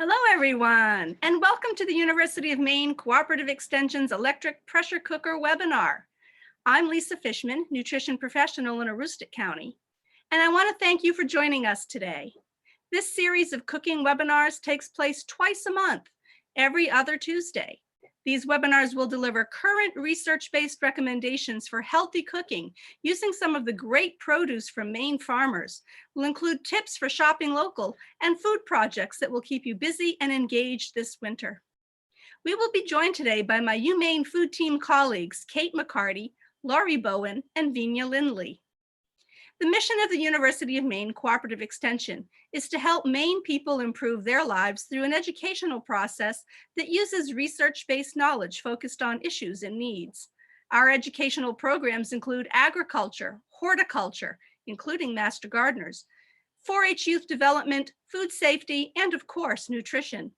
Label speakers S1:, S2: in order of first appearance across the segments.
S1: Hello, everyone, and welcome to the University of Maine Cooperative Extension's Electric Pressure Cooker webinar. I'm Lisa Fishman, nutrition professional in Aroostook County, and I want to thank you for joining us today. This series of cooking webinars takes place twice a month, every other Tuesday. These webinars will deliver current research-based recommendations for healthy cooking using some of the great produce from Maine farmers. We'll include tips for shopping local and food projects that will keep you busy and engaged this winter. We will be joined today by my UMaine food team colleagues, Kate McCarty, Laurie Bowen, and Vina Lindley. The mission of the University of Maine Cooperative Extension is to help Maine people improve their lives through an educational process that uses research-based knowledge focused on issues and needs. Our educational programs include agriculture, horticulture, including master gardeners, 4-H youth development, food safety, and of course, nutrition.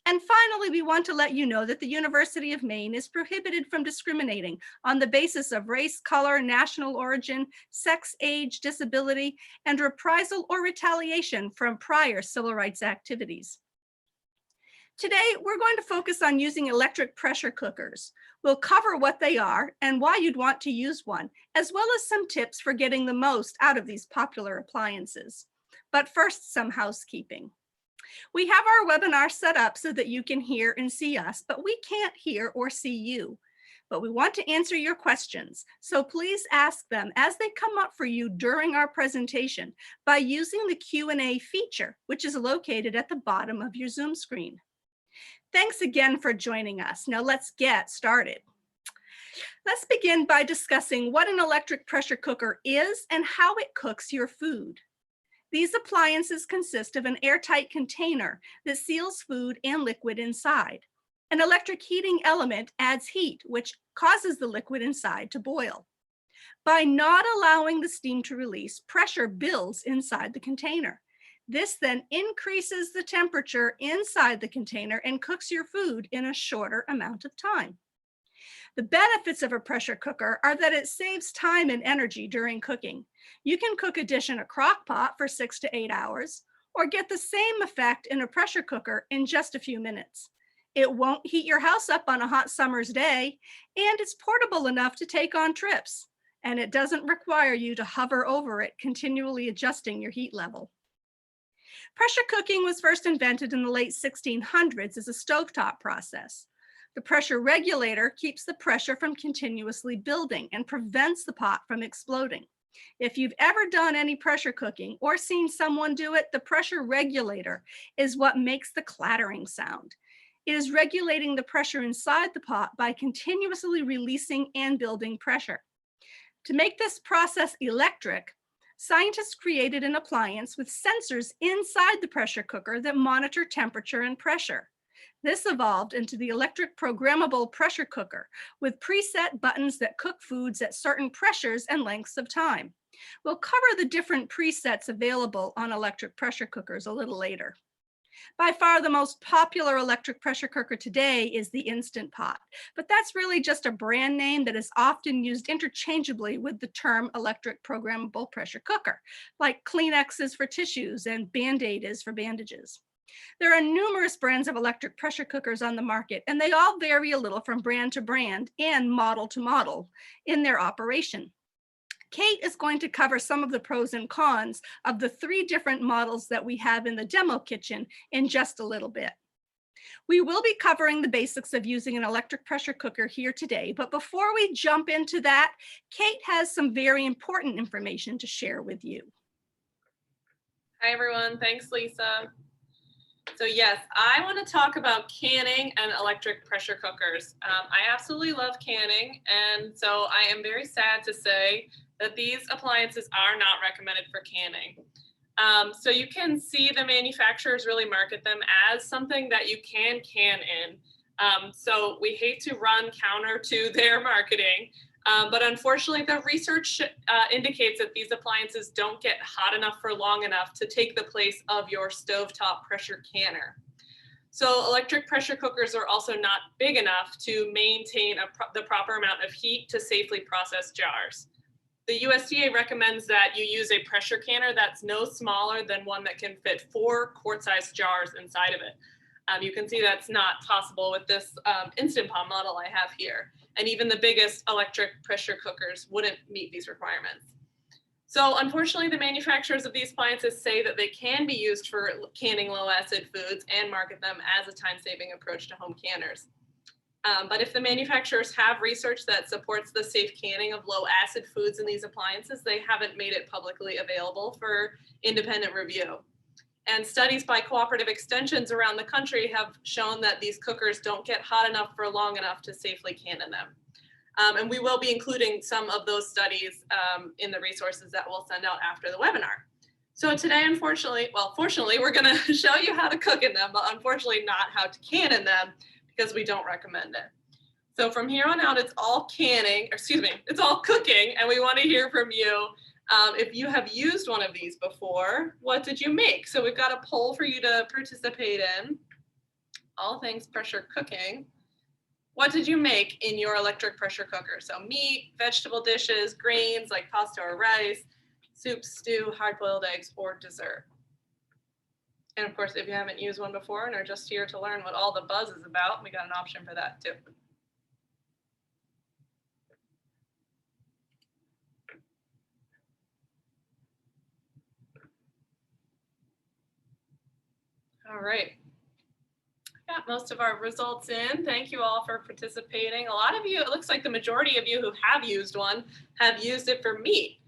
S1: And finally, we want to let you know that the University of Maine is prohibited from discriminating on the basis of race, color, national origin, sex, age, disability, and reprisal or retaliation from prior civil rights activities. Today, we're going to focus on using electric pressure cookers. We'll cover what they are and why you'd want to use one, as well as some tips for getting the most out of these popular appliances. But first, some housekeeping. We have our webinar set up so that you can hear and see us, but we can't hear or see you. But we want to answer your questions, so please ask them as they come up for you during our presentation by using the Q&A feature, which is located at the bottom of your Zoom screen. Thanks again for joining us. Now let's get started. Let's begin by discussing what an electric pressure cooker is and how it cooks your food. These appliances consist of an airtight container that seals food and liquid inside. An electric heating element adds heat, which causes the liquid inside to boil. By not allowing the steam to release, pressure builds inside the container. This then increases the temperature inside the container and cooks your food in a shorter amount of time. The benefits of a pressure cooker are that it saves time and energy during cooking. You can cook a dish in a crock pot for 6 to 8 hours, or get the same effect in a pressure cooker in just a few minutes. It won't heat your house up on a hot summer's day, and it's portable enough to take on trips, and it doesn't require you to hover over it, continually adjusting your heat level. Pressure cooking was first invented in the late 1600s as a stovetop process. The pressure regulator keeps the pressure from continuously building and prevents the pot from exploding. If you've ever done any pressure cooking or seen someone do it, the pressure regulator is what makes the clattering sound. It is regulating the pressure inside the pot by continuously releasing and building pressure. To make this process electric, scientists created an appliance with sensors inside the pressure cooker that monitor temperature and pressure. This evolved into the electric programmable pressure cooker with preset buttons that cook foods at certain pressures and lengths of time. We'll cover the different presets available on electric pressure cookers a little later. By far the most popular electric pressure cooker today is the Instant Pot, but that's really just a brand name that is often used interchangeably with the term electric programmable pressure cooker, like Kleenex is for tissues and Band-Aid is for bandages. There are numerous brands of electric pressure cookers on the market, and they all vary a little from brand to brand and model to model in their operation. Kate is going to cover some of the pros and cons of the 3 different models that we have in the demo kitchen in just a little bit. We will be covering the basics of using an electric pressure cooker here today, but before we jump into that, Kate has some very important information to share with you.
S2: Hi everyone, thanks Lisa. So yes, I want to talk about canning and electric pressure cookers. I absolutely love canning, and so I am very sad to say that these appliances are not recommended for canning. So you can see the manufacturers really market them as something that you can can in. So we hate to run counter to their marketing, but unfortunately the research indicates that these appliances don't get hot enough for long enough to take the place of your stovetop pressure canner. So electric pressure cookers are also not big enough to maintain the proper amount of heat to safely process jars. The USDA recommends that you use a pressure canner that's no smaller than one that can fit 4 quart-sized jars inside of it. You can see that's not possible with this Instant Pot model I have here. And even the biggest electric pressure cookers wouldn't meet these requirements. So unfortunately, the manufacturers of these appliances say that they can be used for canning low acid foods and market them as a time-saving approach to home canners. But if the manufacturers have research that supports the safe canning of low acid foods in these appliances, they haven't made it publicly available for independent review. And studies by cooperative extensions around the country have shown that these cookers don't get hot enough for long enough to safely can in them. And we will be including some of those studies in the resources that we'll send out after the webinar. So today, fortunately, we're gonna show you how to cook in them, but unfortunately not how to can in them because we don't recommend it. So from here on out, it's all it's all cooking, and we wanna hear from you. If you have used one of these before, what did you make? So we've got a poll for you to participate in, all things pressure cooking. What did you make in your electric pressure cooker? So meat, vegetable dishes, grains like pasta or rice, soup, stew, hard-boiled eggs, or dessert. And of course, if you haven't used one before and are just here to learn what all the buzz is about, we got an option for that too. All right. Got most of our results in. Thank you all for participating. A lot of you, it looks like the majority of you who have used one have used it for meat,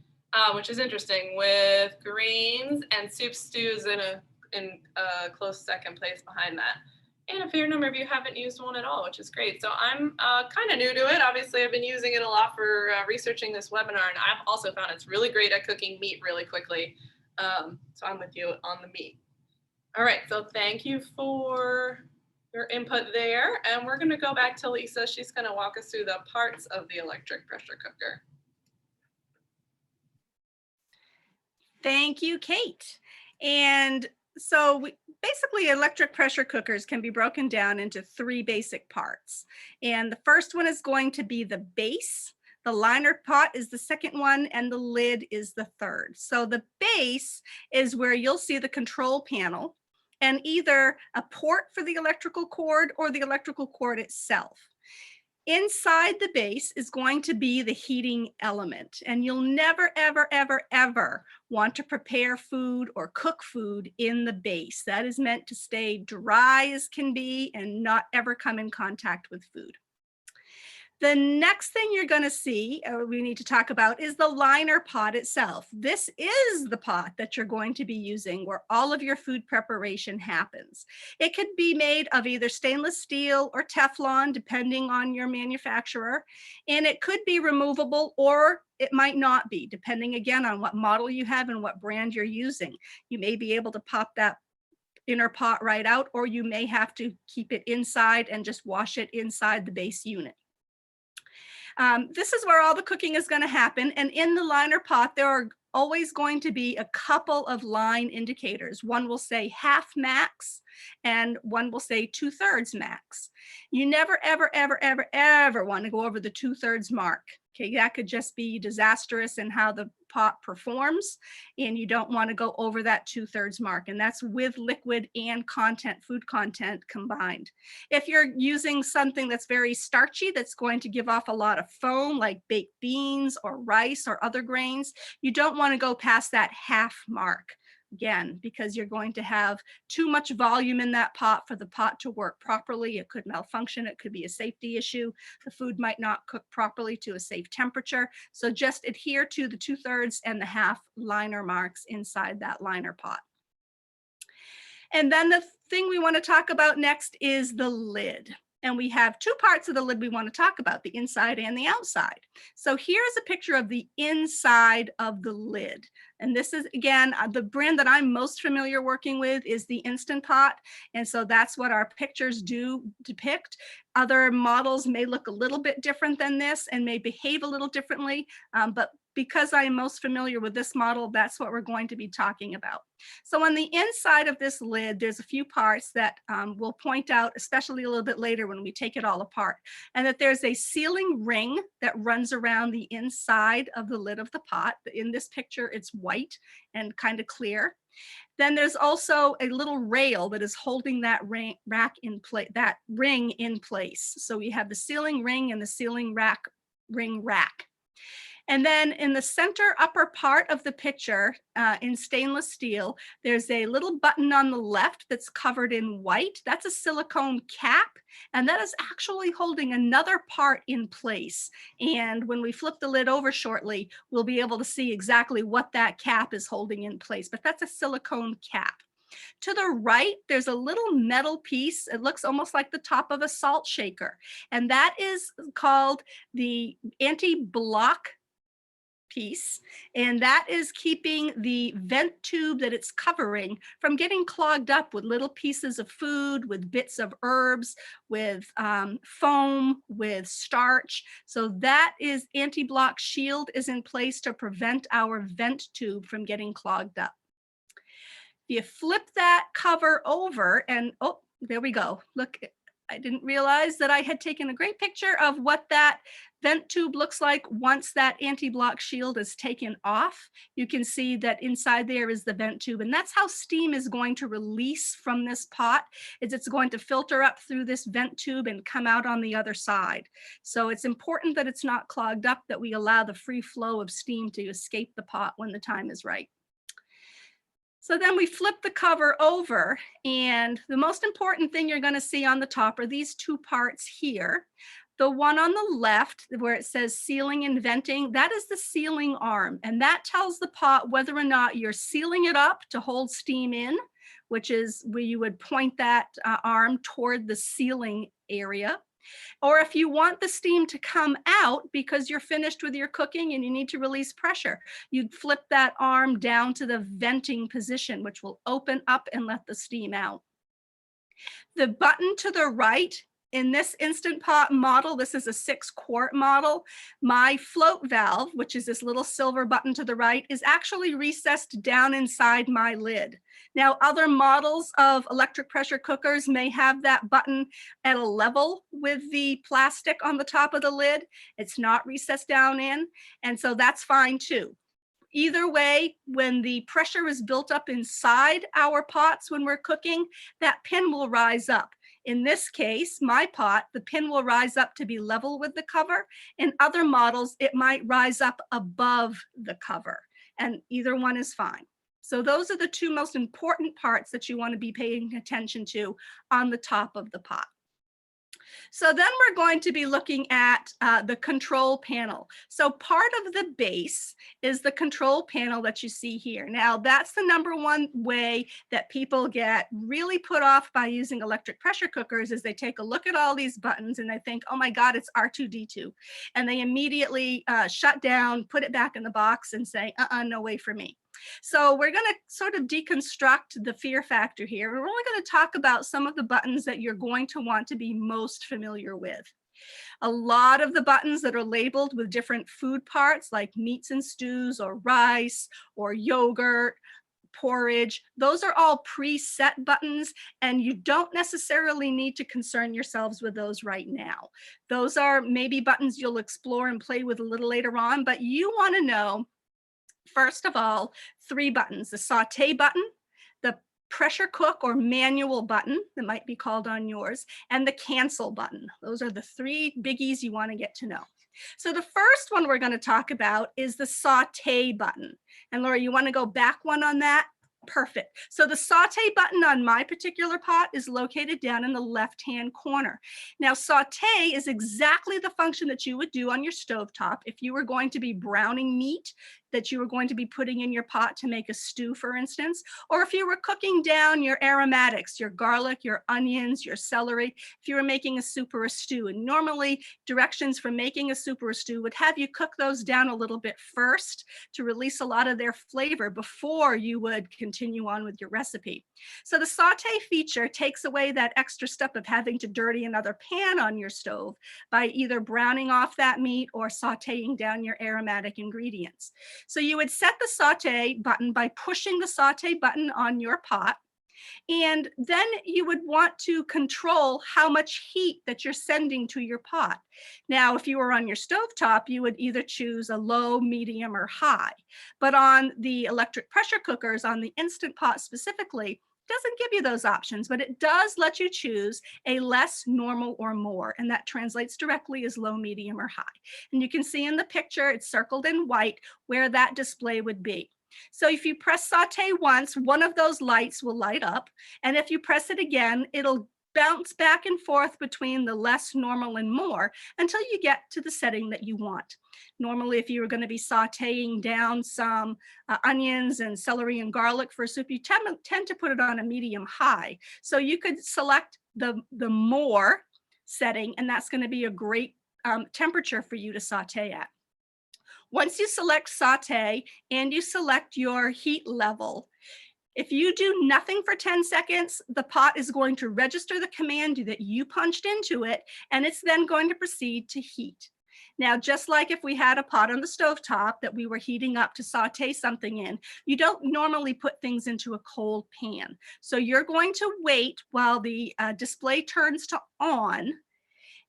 S2: which is interesting, with grains and soup stews in a close second place behind that. And a fair number of you haven't used one at all, which is great. So I'm kind of new to it. Obviously, I've been using it a lot for researching this webinar, and I've also found it's really great at cooking meat really quickly. So I'm with you on the meat. All right, so thank you for your input there. And we're gonna go back to Lisa. She's gonna walk us through the parts of the electric pressure cooker.
S1: Thank you, Kate. And so basically electric pressure cookers can be broken down into 3 basic parts. And the first one is going to be the base. The liner pot is the second one, and the lid is the third. So the base is where you'll see the control panel and either a port for the electrical cord or the electrical cord itself. Inside the base is going to be the heating element, and you'll never, ever, ever, ever want to prepare food or cook food in the base. That is meant to stay dry as can be and not ever come in contact with food. The next thing you're going to see, we need to talk about, is the liner pot itself. This is the pot that you're going to be using where all of your food preparation happens. It could be made of either stainless steel or Teflon, depending on your manufacturer, and it could be removable or it might not be, depending again on what model you have and what brand you're using. You may be able to pop that inner pot right out, or you may have to keep it inside and just wash it inside the base unit. This is where all the cooking is going to happen. And in the liner pot, there are always going to be a couple of line indicators. One will say half max and one will say 2/3 max. You never, ever, ever, ever, ever want to go over the 2/3 mark. Okay, that could just be disastrous in how the pot performs, and you don't want to go over that 2/3 mark, and that's with liquid and content, food content combined. If you're using something that's very starchy, that's going to give off a lot of foam, like baked beans or rice or other grains, you don't want to go past that half mark. Again, because you're going to have too much volume in that pot for the pot to work properly. It could malfunction. It could be a safety issue. The food might not cook properly to a safe temperature. So just adhere to the 2/3 and the half liner marks inside that liner pot. And then the thing we want to talk about next is the lid. And we have 2 parts of the lid we want to talk about, the inside and the outside. So here's a picture of the inside of the lid. And this is, again, the brand that I'm most familiar working with is the Instant Pot. And so that's what our pictures do depict. Other models may look a little bit different than this and may behave a little differently. But because I am most familiar with this model, that's what we're going to be talking about. So on the inside of this lid, there's a few parts that we'll point out, especially a little bit later when we take it all apart, and that there's a sealing ring that runs around the inside of the lid of the pot. In this picture, it's white and kind of clear. Then there's also a little rail that is holding that ring in place. So we have the sealing ring and the sealing ring rack. And then in the center upper part of the picture, in stainless steel, there's a little button on the left that's covered in white. That's a silicone cap, and that is actually holding another part in place. And when we flip the lid over shortly, we'll be able to see exactly what that cap is holding in place, but that's a silicone cap. To the right, there's a little metal piece. It looks almost like the top of a salt shaker, and that is called the anti-block piece, and that is keeping the vent tube that it's covering from getting clogged up with little pieces of food, with bits of herbs, with foam, with starch. So that is anti-block shield is in place to prevent our vent tube from getting clogged up. If you flip that cover over and, oh, there we go. Look, I didn't realize that I had taken a great picture of what that vent tube looks like once that anti-block shield is taken off. You can see that inside there is the vent tube, and that's how steam is going to release from this pot, is it's going to filter up through this vent tube and come out on the other side. So it's important that it's not clogged up, that we allow the free flow of steam to escape the pot when the time is right. So then we flip the cover over, and the most important thing you're going to see on the top are these two parts here. The one on the left where it says sealing and venting, that is the sealing arm, and that tells the pot whether or not you're sealing it up to hold steam in, which is where you would point that arm toward the sealing area. Or if you want the steam to come out because you're finished with your cooking and you need to release pressure, you'd flip that arm down to the venting position, which will open up and let the steam out. The button to the right, in this Instant Pot model, this is a 6-quart model. My float valve, which is this little silver button to the right, is actually recessed down inside my lid. Now, other models of electric pressure cookers may have that button at a level with the plastic on the top of the lid. It's not recessed down in, and so that's fine too. Either way, when the pressure is built up inside our pots when we're cooking, that pin will rise up. In this case, my pot, the pin will rise up to be level with the cover. In other models, it might rise up above the cover, and either one is fine. So those are the two most important parts that you want to be paying attention to on the top of the pot. So then we're going to be looking at the control panel. So part of the base is the control panel that you see here. Now, that's the number one way that people get really put off by using electric pressure cookers, is they take a look at all these buttons and they think, oh my God, it's R2-D2. And they immediately shut down, put it back in the box and say, no way for me. So we're going to sort of deconstruct the fear factor here. We're only going to talk about some of the buttons that you're going to want to be most familiar with. A lot of the buttons that are labeled with different food parts, like meats and stews or rice or yogurt, porridge, those are all preset buttons, and you don't necessarily need to concern yourselves with those right now. Those are maybe buttons you'll explore and play with a little later on, but you want to know, first of all, 3 buttons: the saute button, the pressure cook or manual button that might be called on yours, and the cancel button. Those are the 3 biggies you want to get to know. So the first one we're going to talk about is the saute button. And Laura, you want to go back one on that? Perfect. So the saute button on my particular pot is located down in the left-hand corner. Now, saute is exactly the function that you would do on your stovetop if you were going to be browning meat that you were going to be putting in your pot to make a stew, for instance, or if you were cooking down your aromatics, your garlic, your onions, your celery, if you were making a soup or a stew. And normally directions for making a soup or a stew would have you cook those down a little bit first to release a lot of their flavor before you would continue on with your recipe. So the saute feature takes away that extra step of having to dirty another pan on your stove by either browning off that meat or sauteing down your aromatic ingredients. So you would set the saute button by pushing the saute button on your pot. And then you would want to control how much heat that you're sending to your pot. Now, if you were on your stovetop, you would either choose a low, medium, or high. But on the electric pressure cookers, on the Instant Pot specifically, it doesn't give you those options, but it does let you choose a less, normal, or more. And that translates directly as low, medium, or high. And you can see in the picture, it's circled in white where that display would be. So if you press saute once, one of those lights will light up. And if you press it again, it'll bounce back and forth between the less, normal, and more until you get to the setting that you want. Normally, if you were going to be sauteing down some onions and celery and garlic for a soup, you tend to put it on a medium high. So you could select the more setting, and that's going to be a great temperature for you to saute at. Once you select saute and you select your heat level, if you do nothing for 10 seconds, the pot is going to register the command that you punched into it, and it's then going to proceed to heat. Now, just like if we had a pot on the stovetop that we were heating up to saute something in, you don't normally put things into a cold pan. So you're going to wait while the display turns to on,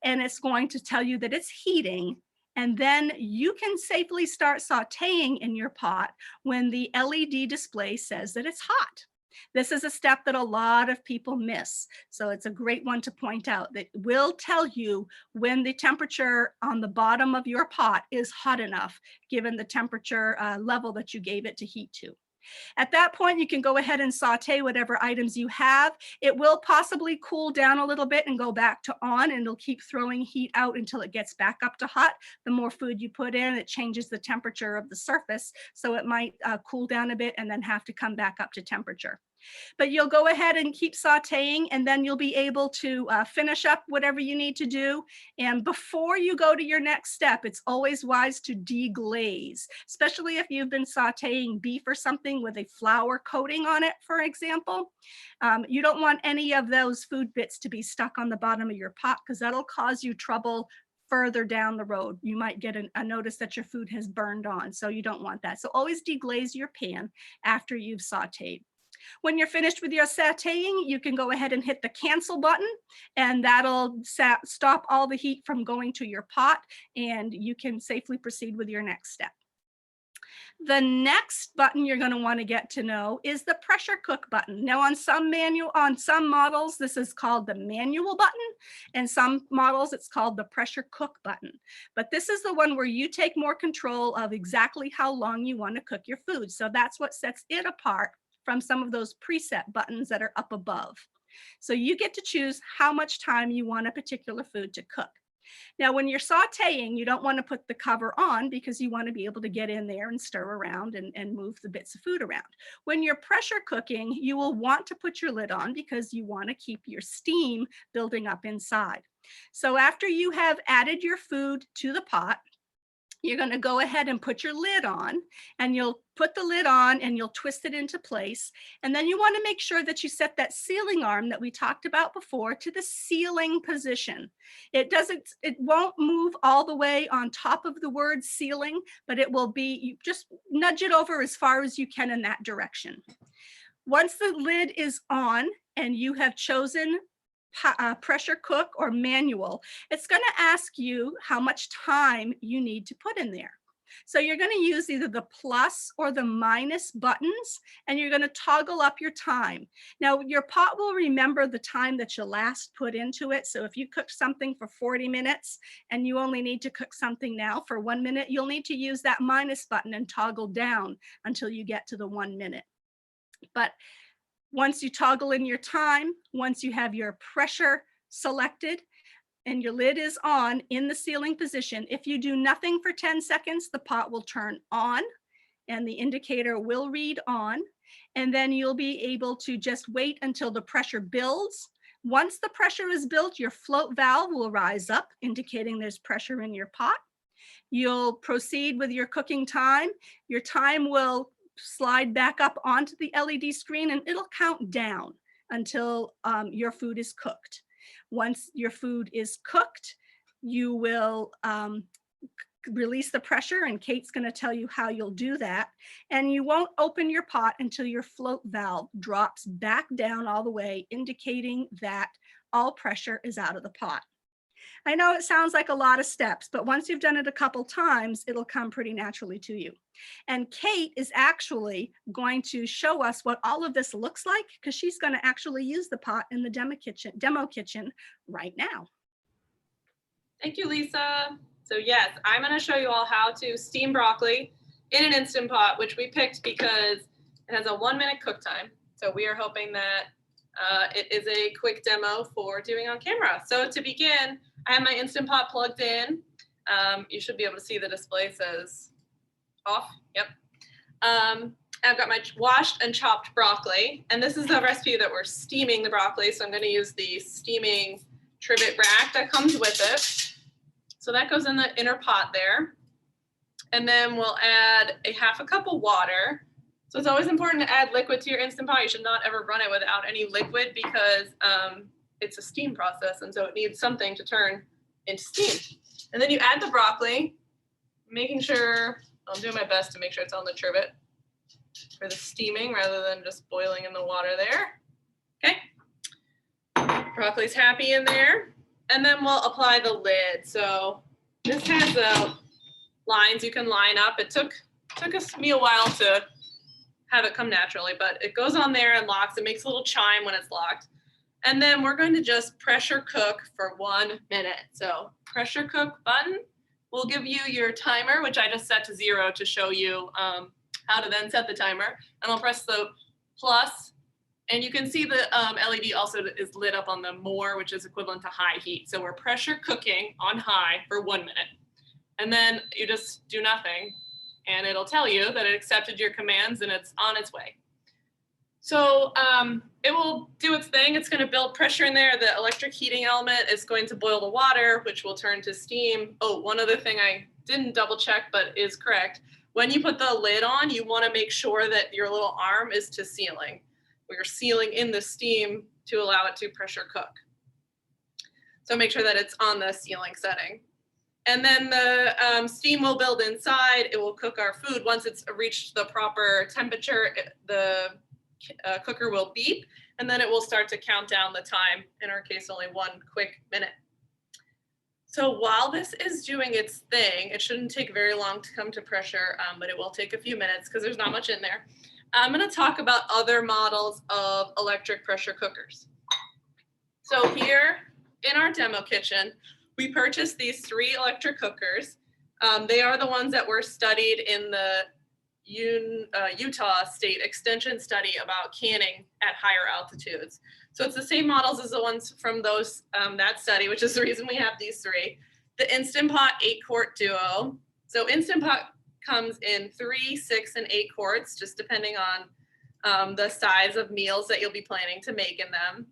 S1: and it's going to tell you that it's heating. And then you can safely start sauteing in your pot when the LED display says that it's hot. This is a step that a lot of people miss. So it's a great one to point out that will tell you when the temperature on the bottom of your pot is hot enough, given the temperature level that you gave it to heat to. At that point, you can go ahead and saute whatever items you have. It will possibly cool down a little bit and go back to on, and it'll keep throwing heat out until it gets back up to hot. The more food you put in, it changes the temperature of the surface. So it might cool down a bit and then have to come back up to temperature. But you'll go ahead and keep sauteing, and then you'll be able to finish up whatever you need to do. And before you go to your next step, it's always wise to deglaze, especially if you've been sauteing beef or something with a flour coating on it, for example. You don't want any of those food bits to be stuck on the bottom of your pot, because that'll cause you trouble further down the road. You might get a notice that your food has burned on, so you don't want that. So always deglaze your pan after you've sauteed. When you're finished with your sauteing, you can go ahead and hit the cancel button, and that'll stop all the heat from going to your pot, and you can safely proceed with your next step. The next button you're going to want to get to know is the pressure cook button. Now on some models, this is called the manual button, and some models it's called the pressure cook button. But this is the one where you take more control of exactly how long you want to cook your food. So that's what sets it apart from some of those preset buttons that are up above. So you get to choose how much time you want a particular food to cook. Now, when you're sauteing, you don't want to put the cover on because you want to be able to get in there and stir around and move the bits of food around. When you're pressure cooking, you will want to put your lid on because you want to keep your steam building up inside. So after you have added your food to the pot, you're going to go ahead and put your lid on, and you'll put the lid on and you'll twist it into place. And then you want to make sure that you set that sealing arm that we talked about before to the sealing position. It won't move all the way on top of the word sealing, but it will be, you just nudge it over as far as you can in that direction. Once the lid is on and you have chosen pressure cook or manual, it's going to ask you how much time you need to put in there. So you're going to use either the plus or the minus buttons, and you're going to toggle up your time. Now, your pot will remember the time that you last put into it. So if you cook something for 40 minutes and you only need to cook something now for 1 minute, you'll need to use that minus button and toggle down until you get to the 1 minute. But once you toggle in your time, once you have your pressure selected and your lid is on in the sealing position, if you do nothing for 10 seconds, the pot will turn on and the indicator will read on. And then you'll be able to just wait until the pressure builds. Once the pressure is built, your float valve will rise up, indicating there's pressure in your pot. You'll proceed with your cooking time. Your time will slide back up onto the LED screen and it'll count down until your food is cooked. Once your food is cooked, you will release the pressure, and Kate's going to tell you how you'll do that. And you won't open your pot until your float valve drops back down all the way, indicating that all pressure is out of the pot. I know it sounds like a lot of steps, but once you've done it a couple times, it'll come pretty naturally to you. And Kate is actually going to show us what all of this looks like, because she's going to actually use the pot in the demo kitchen right now.
S2: Thank you, Lisa. So yes, I'm going to show you all how to steam broccoli in an Instant Pot, which we picked because it has a 1-minute cook time. So we are hoping that it is a quick demo for doing on camera. So to begin, I have my Instant Pot plugged in. You should be able to see the display says off. Yep. I've got my washed and chopped broccoli, and this is the recipe that we're steaming the broccoli. So I'm going to use the steaming trivet rack that comes with it. So that goes in the inner pot there. And then we'll add a 1/2 cup of water. So it's always important to add liquid to your Instant Pot. You should not ever run it without any liquid, because it's a steam process, and so it needs something to turn into steam. And then you add the broccoli, making sure, I'm doing my best to make sure it's on the trivet for the steaming rather than just boiling in the water there. Okay, broccoli's happy in there. And then we'll apply the lid. So this has lines you can line up. It took me a while to have it come naturally, but it goes on there and locks. It makes a little chime when it's locked. And then we're going to just pressure cook for 1 minute. So pressure cook button will give you your timer, which I just set to 0 to show you how to then set the timer. And I'll press the plus. And you can see the LED also is lit up on the more, which is equivalent to high heat. So we're pressure cooking on high for 1 minute. And then you just do nothing, and it'll tell you that it accepted your commands and it's on its way. So it will do its thing. It's going to build pressure in there. The electric heating element is going to boil the water, which will turn to steam. Oh, one other thing I didn't double check, but is correct. When you put the lid on, you want to make sure that your little arm is to sealing. We're sealing in the steam to allow it to pressure cook. So make sure that it's on the sealing setting. And then the steam will build inside. It will cook our food. Once it's reached the proper temperature, the cooker will beep, and then it will start to count down the time. In our case, only 1 quick minute. So while this is doing its thing, it shouldn't take very long to come to pressure, but it will take a few minutes because there's not much in there. I'm going to talk about other models of electric pressure cookers. So here in our demo kitchen, we purchased these 3 electric cookers. They are the ones that were studied in the Utah State Extension study about canning at higher altitudes. So it's the same models as the ones from that study, which is the reason we have these 3. The Instant Pot 8-quart duo. So Instant Pot comes in 3, 6, and 8 quarts, just depending on the size of meals that you'll be planning to make in them.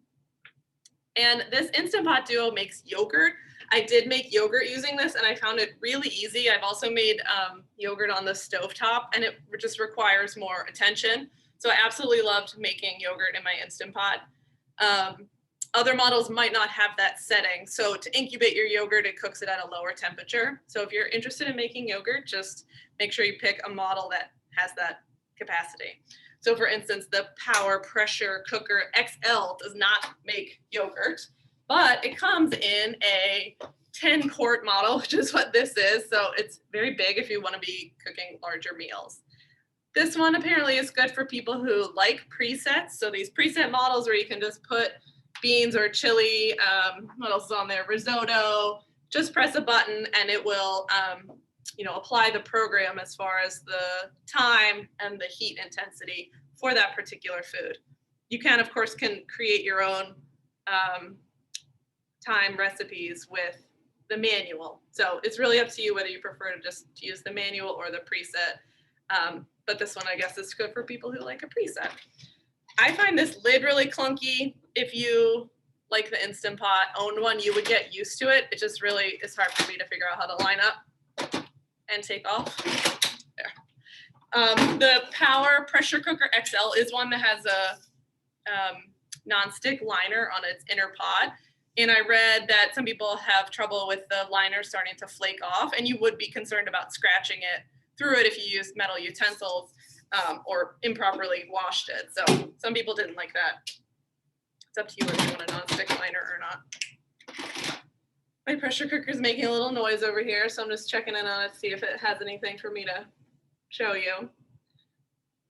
S2: And this Instant Pot duo makes yogurt. I did make yogurt using this, and I found it really easy. I've also made yogurt on the stovetop, and it just requires more attention. So I absolutely loved making yogurt in my Instant Pot. Other models might not have that setting. So to incubate your yogurt, it cooks it at a lower temperature. So if you're interested in making yogurt, just make sure you pick a model that has that capacity. So for instance, the Power Pressure Cooker XL does not make yogurt, but it comes in a 10-quart model, which is what this is. So it's very big if you want to be cooking larger meals. This one apparently is good for people who like presets. So these preset models where you can just put beans or chili, what else is on there? Risotto, just press a button and it will apply the program as far as the time and the heat intensity for that particular food. You can, of course, create your own time recipes with the manual. So it's really up to you whether you prefer to just use the manual or the preset. But this one, I guess, is good for people who like a preset. I find this lid really clunky. If you, like the Instant Pot, own one, you would get used to it. It just really is hard for me to figure out how to line up and take off. There. The Power Pressure Cooker XL is one that has a nonstick liner on its inner pod. And I read that some people have trouble with the liner starting to flake off, and you would be concerned about scratching it through it if you used metal utensils or improperly washed it. So some people didn't like that. It's up to you if you want a nonstick liner or not. My pressure cooker is making a little noise over here, so I'm just checking in on it to see if it has anything for me to show you.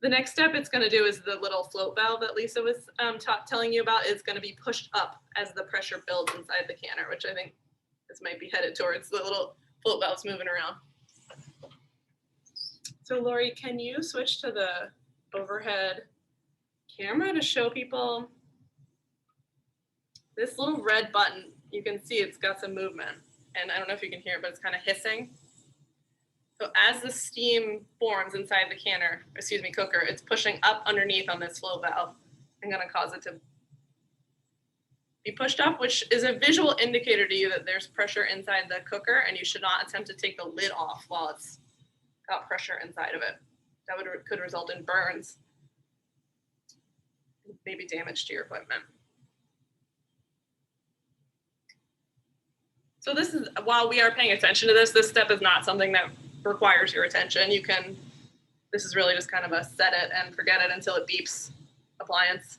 S2: The next step it's going to do is the little float valve that Lisa was telling you about is going to be pushed up as the pressure builds inside the canner, which I think this might be headed towards. The little float valve's moving around. So Lori, can you switch to the overhead camera to show people this little red button? You can see it's got some movement, and I don't know if you can hear it, but it's kind of hissing. So as the steam forms inside the canner, excuse me, cooker, it's pushing up underneath on this flow valve and going to cause it to be pushed up, which is a visual indicator to you that there's pressure inside the cooker, and you should not attempt to take the lid off while it's got pressure inside of it. That could result in burns, maybe damage to your equipment. So this is, while we are paying attention to this step is not something that requires your attention. You can, this is really just kind of a set it and forget it until it beeps appliance.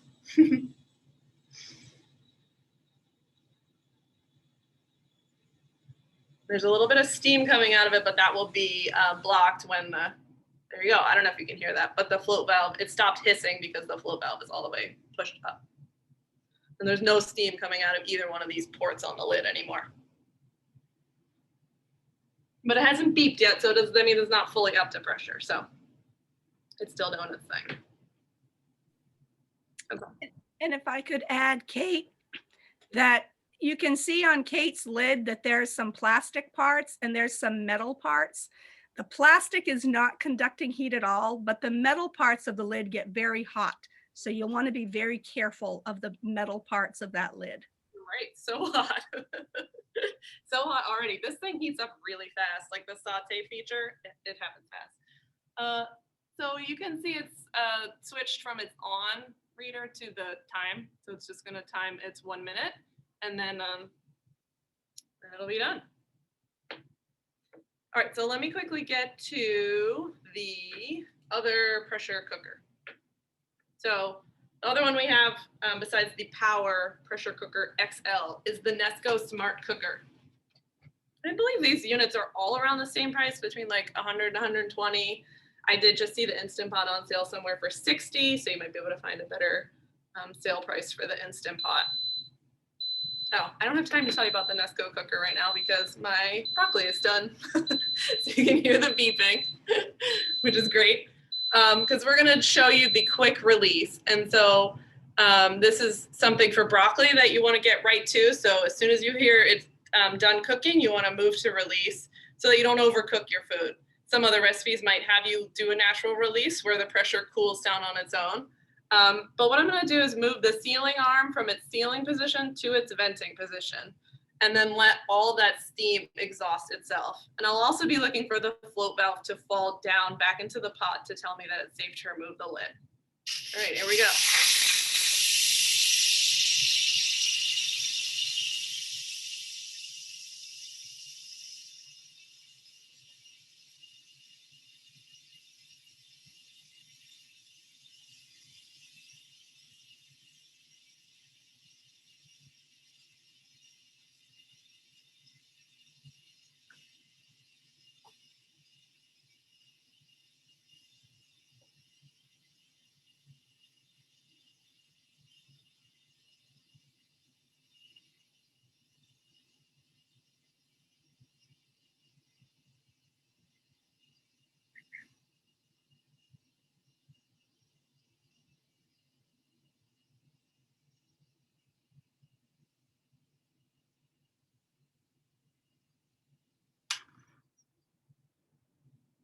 S2: There's a little bit of steam coming out of it, but that will be blocked when there you go. I don't know if you can hear that, but the float valve, it stopped hissing because the float valve is all the way pushed up. And there's no steam coming out of either one of these ports on the lid anymore. But it hasn't beeped yet, so that means it's not fully up to pressure. So it's still doing its thing. Okay.
S1: And if I could add, Kate, that you can see on Kate's lid that there's some plastic parts and there's some metal parts. The plastic is not conducting heat at all, but the metal parts of the lid get very hot. So you'll want to be very careful of the metal parts of that lid.
S2: Right, so hot. So hot already. This thing heats up really fast, like the saute feature, it happens fast. So you can see it's switched from its on reader to the time. So it's just gonna time its 1 minute, and then it'll be done. All right, so let me quickly get to the other pressure cooker. So the other one we have, besides the Power Pressure Cooker XL, is the Nesco Smart Cooker. I believe these units are all around the same price, between like 100 and 120. I did just see the Instant Pot on sale somewhere for 60, so you might be able to find a better sale price for the Instant Pot. Oh, I don't have time to tell you about the Nesco cooker right now because my broccoli is done. So you can hear the beeping, which is great. Because we're going to show you the quick release. And so this is something for broccoli that you want to get right to. So as soon as you hear it's done cooking, you want to move to release so that you don't overcook your food. Some other recipes might have you do a natural release where the pressure cools down on its own. But what I'm going to do is move the sealing arm from its sealing position to its venting position, and then let all that steam exhaust itself. And I'll also be looking for the float valve to fall down back into the pot to tell me that it's safe to remove the lid. All right, here we go.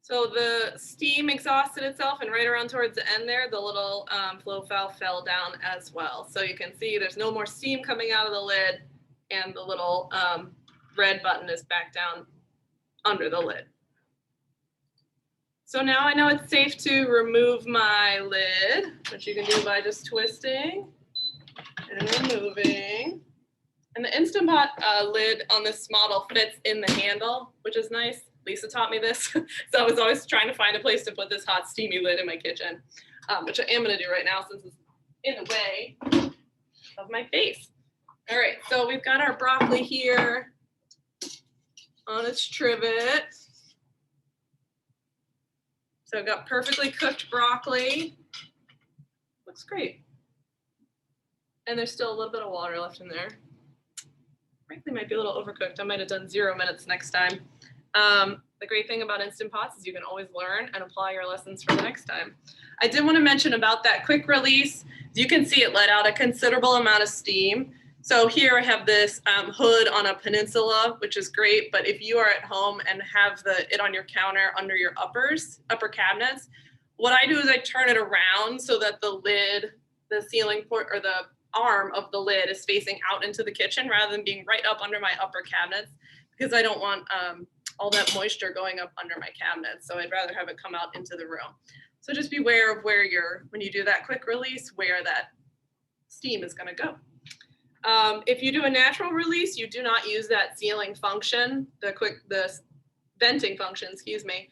S2: So the steam exhausted itself, and right around towards the end there, the little float valve fell down as well. So you can see there's no more steam coming out of the lid, and the little red button is back down under the lid. So now I know it's safe to remove my lid, which you can do by just twisting and removing. And the Instant Pot lid on this model fits in the handle, which is nice. Lisa taught me this. So I was always trying to find a place to put this hot, steamy lid in my kitchen, which I am going to do right now since it's in the way of my face. All right, so we've got our broccoli here on its trivet. So I've got perfectly cooked broccoli. Looks great. And there's still a little bit of water left in there. Frankly, might be a little overcooked. I might have done 0 minutes next time. The great thing about Instant Pots is you can always learn and apply your lessons for the next time. I did want to mention about that quick release. You can see it let out a considerable amount of steam. So here I have this hood on a peninsula, which is great. But if you are at home and have it on your counter under your upper cabinets, what I do is I turn it around so that the lid, the ceiling port, or the arm of the lid is facing out into the kitchen rather than being right up under my upper cabinets, because I don't want all that moisture going up under my cabinets. So I'd rather have it come out into the room. So just be aware of where when you do that quick release, where that steam is going to go. If you do a natural release, you do not use that sealing function, the venting function, excuse me.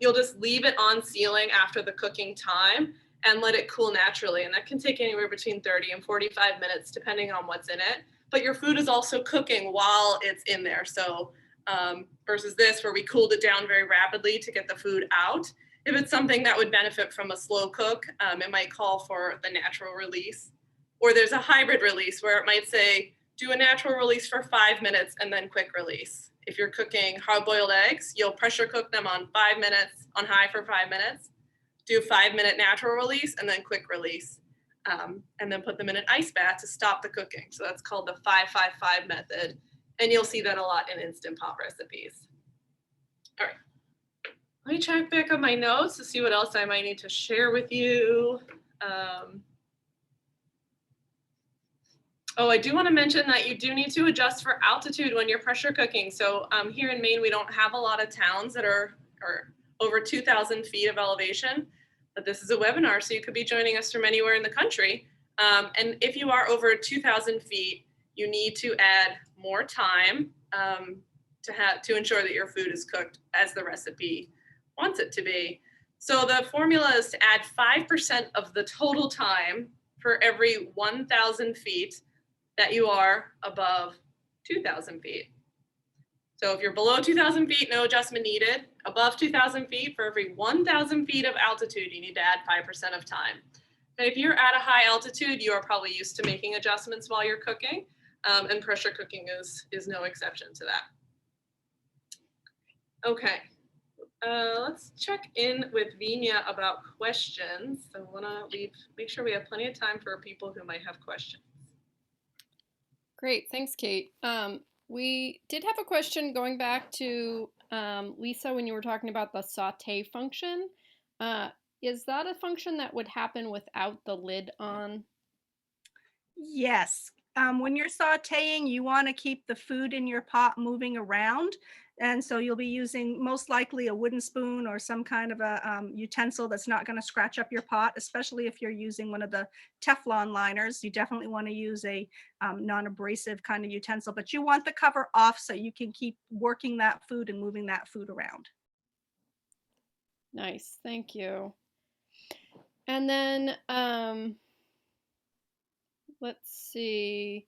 S2: You'll just leave it on sealing after the cooking time and let it cool naturally. And that can take anywhere between 30 and 45 minutes, depending on what's in it. But your food is also cooking while it's in there. So versus this, where we cooled it down very rapidly to get the food out. If it's something that would benefit from a slow cook, it might call for the natural release. Or there's a hybrid release where it might say, do a natural release for 5 minutes and then quick release. If you're cooking hard-boiled eggs, you'll pressure cook them on 5 minutes, on high for 5 minutes, do a 5-minute natural release and then quick release, and then put them in an ice bath to stop the cooking. So that's called the 5-5-5 method. And you'll see that a lot in Instant Pot recipes. All right, let me check back on my notes to see what else I might need to share with you. Oh, I do want to mention that you do need to adjust for altitude when you're pressure cooking. So here in Maine, we don't have a lot of towns that are over 2,000 feet of elevation, but this is a webinar, so you could be joining us from anywhere in the country. And if you are over 2,000 feet, you need to add more time to ensure that your food is cooked as the recipe wants it to be. So the formula is to add 5% of the total time for every 1,000 feet that you are above 2,000 feet. So if you're below 2,000 feet, no adjustment needed. Above 2,000 feet, for every 1,000 feet of altitude, you need to add 5% of time. And if you're at a high altitude, you are probably used to making adjustments while you're cooking, and pressure cooking is no exception to that. Okay, let's check in with Vinia about questions. So I wanna make sure we have plenty of time for people who might have questions.
S3: Great, thanks, Kate. We did have a question going back to Lisa when you were talking about the saute function. Is that a function that would happen without the lid on?
S1: Yes. When you're sauteing, you want to keep the food in your pot moving around. And so you'll be using most likely a wooden spoon or some kind of a utensil that's not going to scratch up your pot, especially if you're using one of the Teflon liners. You definitely want to use a non-abrasive kind of utensil, but you want the cover off so you can keep working that food and moving that food around.
S3: Nice, thank you. And then let's see,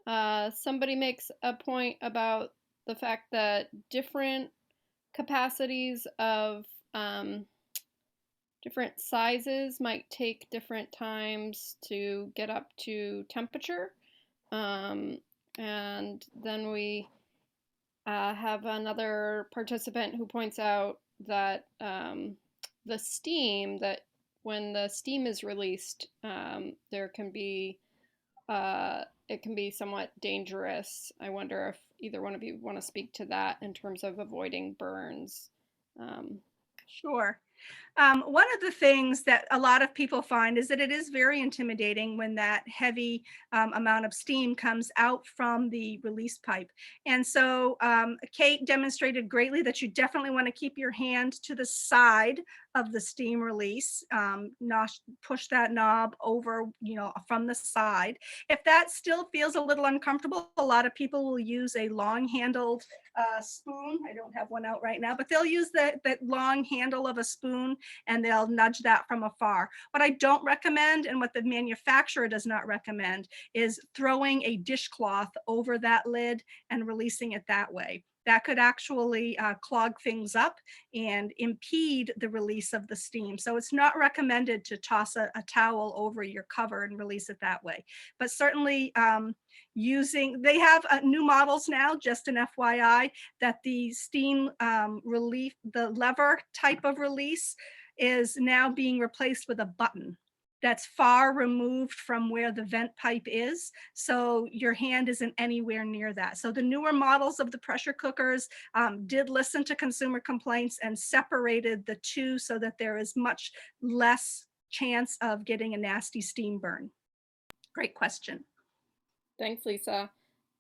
S3: somebody makes a point about the fact that different capacities of different sizes might take different times to get up to temperature. And then we have another participant who points out that the steam, that when the steam is released, there can be it can be somewhat dangerous. I wonder if either one of you want to speak to that in terms of avoiding burns.
S1: Sure. One of the things that a lot of people find is that it is very intimidating when that heavy amount of steam comes out from the release pipe. And so Kate demonstrated greatly that you definitely want to keep your hand to the side of the steam release, not push that knob over, from the side. If that still feels a little uncomfortable, a lot of people will use a long handled spoon. I don't have one out right now, but they'll use that long handle of a spoon and they'll nudge that from afar. What I don't recommend, and what the manufacturer does not recommend, is throwing a dishcloth over that lid and releasing it that way. That could actually clog things up and impede the release of the steam. So it's not recommended to toss a towel over your cover and release it that way. But certainly they have new models now, just an FYI, that the steam relief, the lever type of release is now being replaced with a button that's far removed from where the vent pipe is. So your hand isn't anywhere near that. So the newer models of the pressure cookers did listen to consumer complaints and separated the two so that there is much less chance of getting a nasty steam burn. Great question.
S3: Thanks, Lisa.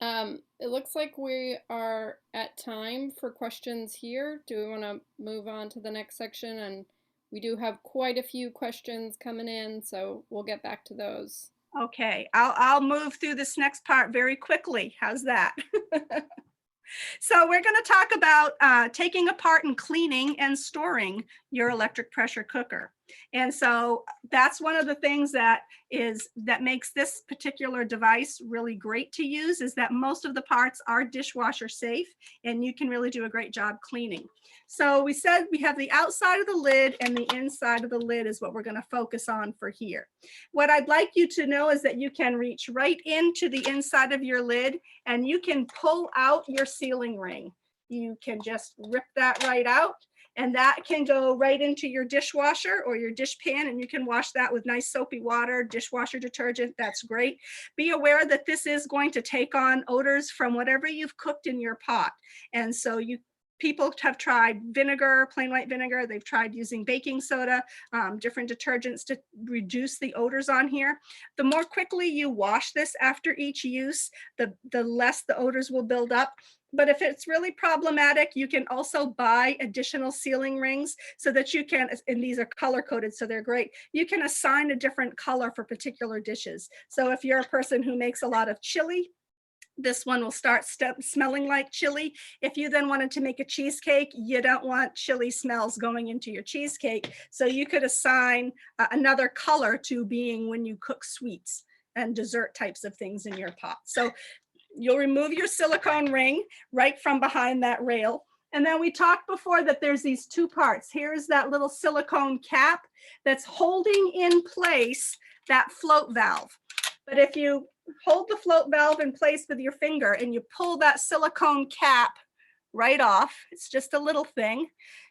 S3: It looks like we are at time for questions here. Do we want to move on to the next section? And we do have quite a few questions coming in, so we'll get back to those.
S1: Okay, I'll move through this next part very quickly. How's that? So we're going to talk about taking apart and cleaning and storing your electric pressure cooker. And so that's one of the things that makes this particular device really great to use, is that most of the parts are dishwasher safe and you can really do a great job cleaning. So we said we have the outside of the lid, and the inside of the lid is what we're going to focus on for here. What I'd like you to know is that you can reach right into the inside of your lid and you can pull out your sealing ring. You can just rip that right out, and that can go right into your dishwasher or your dish pan, and you can wash that with nice soapy water, dishwasher detergent. That's great. Be aware that this is going to take on odors from whatever you've cooked in your pot. And so people have tried vinegar, plain white vinegar. They've tried using baking soda, different detergents to reduce the odors on here. The more quickly you wash this after each use, the less the odors will build up. But if it's really problematic, you can also buy additional sealing rings so that you can, and these are color coded, so they're great. You can assign a different color for particular dishes. So if you're a person who makes a lot of chili, this one will start smelling like chili. If you then wanted to make a cheesecake, you don't want chili smells going into your cheesecake. So you could assign another color to being when you cook sweets and dessert types of things in your pot. So you'll remove your silicone ring right from behind that rail. And then we talked before that there's these two parts. Here's that little silicone cap that's holding in place that float valve. But if you hold the float valve in place with your finger and you pull that silicone cap right off, it's just a little thing,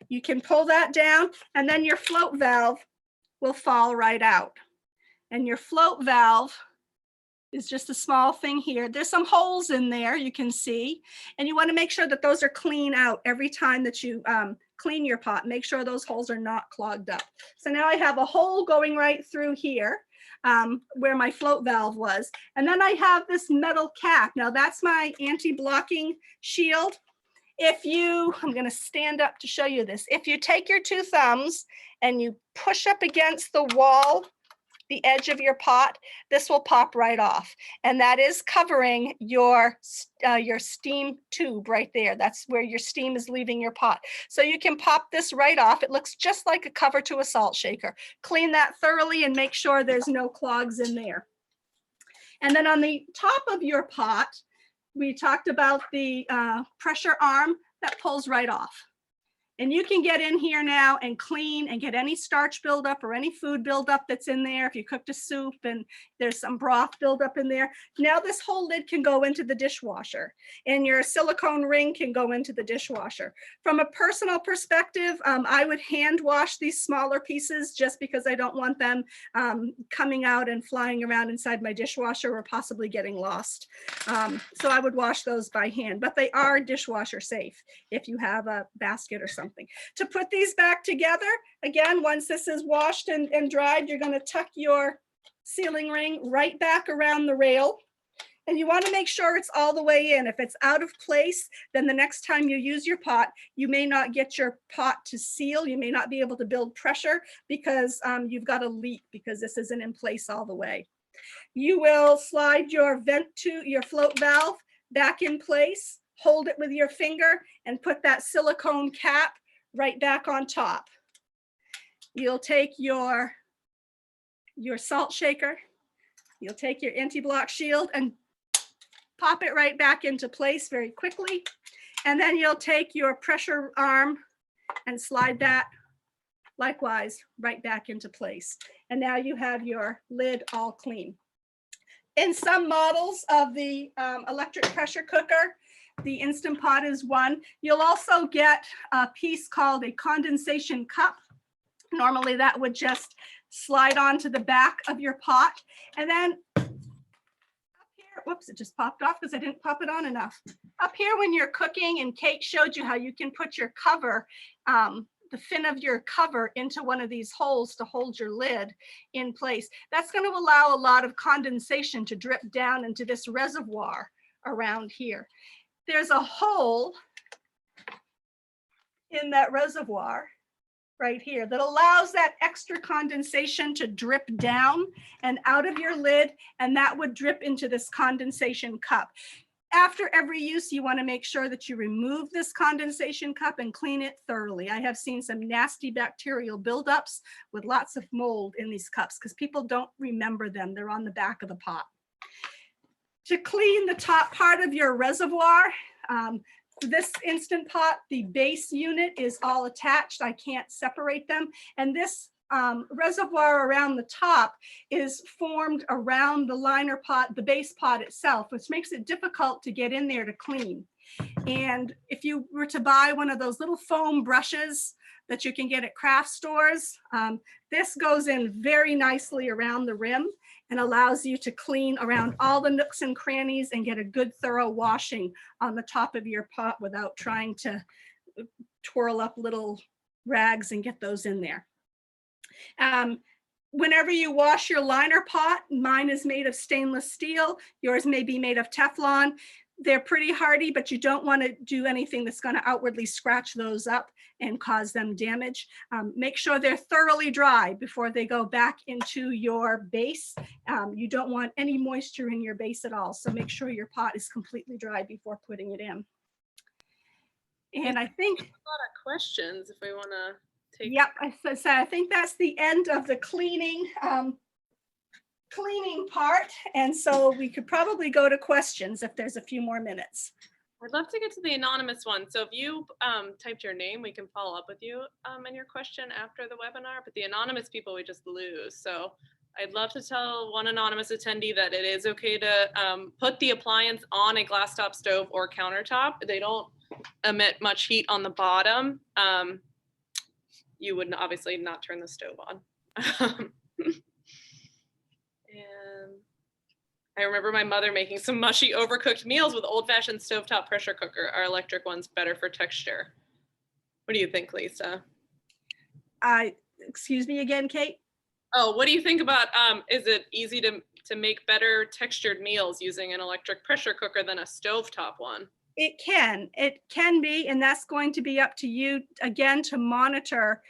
S1: you can pull that down and then your float valve will fall right out. And your float valve is just a small thing here. There's some holes in there you can see, and you want to make sure that those are clean out every time that you clean your pot. Make sure those holes are not clogged up. So now I have a hole going right through here where my float valve was. And then I have this metal cap. Now that's my anti-blocking shield. I'm going to stand up to show you this. If you take your two thumbs and you push up against the wall, the edge of your pot, this will pop right off. And that is covering your steam tube right there. That's where your steam is leaving your pot. So you can pop this right off. It looks just like a cover to a salt shaker. Clean that thoroughly and make sure there's no clogs in there. And then on the top of your pot, we talked about the pressure arm that pulls right off. And you can get in here now and clean and get any starch buildup or any food buildup that's in there. If you cooked a soup and there's some broth buildup in there, now this whole lid can go into the dishwasher and your silicone ring can go into the dishwasher. From a personal perspective, I would hand wash these smaller pieces just because I don't want them coming out and flying around inside my dishwasher or possibly getting lost. So I would wash those by hand, but they are dishwasher safe if you have a basket or something. something. To put these back together, again, once this is washed and dried, you're going to tuck your sealing ring right back around the rail. And you want to make sure it's all the way in. If it's out of place, then the next time you use your pot, you may not get your pot to seal. You may not be able to build pressure because you've got a leak because this isn't in place all the way. You will slide your your float valve back in place, hold it with your finger, and put that silicone cap right back on top. You'll take your salt shaker, you'll take your anti-block shield and pop it right back into place very quickly. And then you'll take your pressure arm and slide that likewise right back into place. And now you have your lid all clean. In some models of the electric pressure cooker, the Instant Pot is one. You'll also get a piece called a condensation cup. Normally that would just slide onto the back of your pot. And then whoops, it just popped off because I didn't pop it on enough. Up here when you're cooking, and Kate showed you how you can put your cover, the fin of your cover into one of these holes to hold your lid in place. That's going to allow a lot of condensation to drip down into this reservoir around here. There's a hole in that reservoir right here that allows that extra condensation to drip down and out of your lid, and that would drip into this condensation cup. After every use, you want to make sure that you remove this condensation cup and clean it thoroughly. I have seen some nasty bacterial buildups with lots of mold in these cups because people don't remember them. They're on the back of the pot. To clean the top part of your reservoir, this Instant Pot, the base unit is all attached. I can't separate them. And this reservoir around the top is formed around the liner pot, the base pot itself, which makes it difficult to get in there to clean. And if you were to buy one of those little foam brushes that you can get at craft stores, this goes in very nicely around the rim and allows you to clean around all the nooks and crannies and get a good thorough washing on the top of your pot without trying to twirl up little rags and get those in there. Whenever you wash your liner pot, mine is made of stainless steel, yours may be made of Teflon. They're pretty hardy, but you don't want to do anything that's going to outwardly scratch those up and cause them damage. Make sure they're thoroughly dry before they go back into your base. You don't want any moisture in your base at all, so make sure your pot is completely dry before putting it in. And I think
S2: a lot of questions if we want to take.
S1: Yep, I think that's the end of the cleaning part, and so we could probably go to questions if there's a few more minutes.
S2: I'd love to get to the anonymous one. So if you typed your name, we can follow up with you and your question after the webinar, but the anonymous people we just lose. So I'd love to tell one anonymous attendee that it is okay to put the appliance on a glass top stove or countertop. They don't emit much heat on the bottom. You would obviously not turn the stove on. And I remember my mother making some mushy overcooked meals with old-fashioned stovetop pressure cooker. Our electric one's better for texture. What do you think, Lisa?
S1: Excuse me again, Kate?
S2: Oh, what do you think about, is it easy to make better textured meals using an electric pressure cooker than a stovetop one?
S1: It can be, and that's going to be up to you, again, to monitor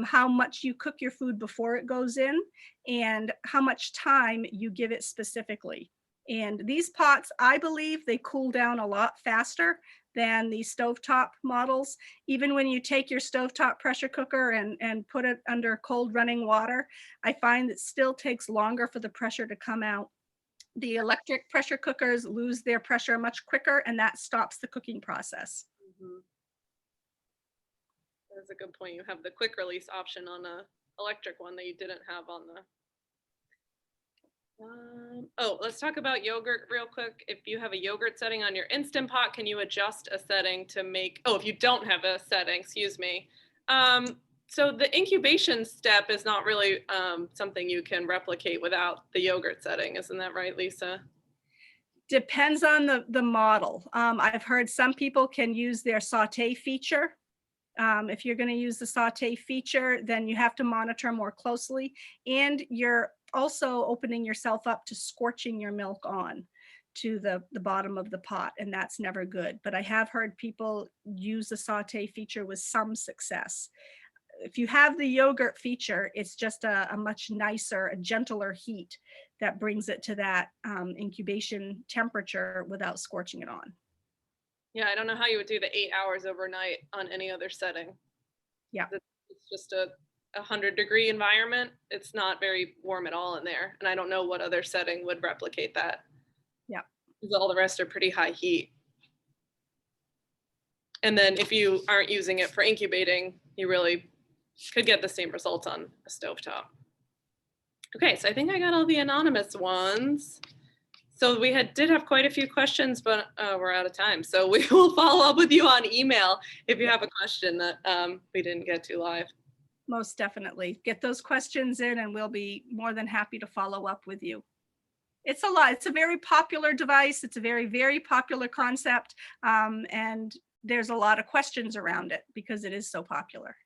S1: how much you cook your food before it goes in and how much time you give it specifically. And these pots, I believe they cool down a lot faster than the stovetop models. Even when you take your stovetop pressure cooker and put it under cold running water, I find it still takes longer for the pressure to come out. The electric pressure cookers lose their pressure much quicker, and that stops the cooking process.
S2: Mm-hmm. That's a good point. You have the quick release option on a electric one that you didn't have on the. Oh, let's talk about yogurt real quick. If you have a yogurt setting on your Instant Pot, can you adjust a setting to make, oh, if you don't have a setting, excuse me. So the incubation step is not really something you can replicate without the yogurt setting. Isn't that right, Lisa?
S1: Depends on the model. I've heard some people can use their saute feature If you're going to use the saute feature, then you have to monitor more closely, and you're also opening yourself up to scorching your milk on to the bottom of the pot, and that's never good. But I have heard people use the saute feature with some success. If you have the yogurt feature, it's just a much nicer, a gentler heat that brings it to that incubation temperature without scorching it on.
S2: Yeah, I don't know how you would do the 8 hours overnight on any other setting.
S1: Yeah.
S2: It's just a 100-degree environment. It's not very warm at all in there. And I don't know what other setting would replicate that.
S1: Yeah.
S2: Because all the rest are pretty high heat. And then if you aren't using it for incubating, you really could get the same results on a stovetop. Okay, so I think I got all the anonymous ones. So we did have quite a few questions, but we're out of time. So we will follow up with you on email if you have a question that we didn't get to live.
S1: Most definitely. Get those questions in and we'll be more than happy to follow up with you. It's a lot. It's a very popular device. It's a very, very popular concept. And there's a lot of questions around it because it is so popular.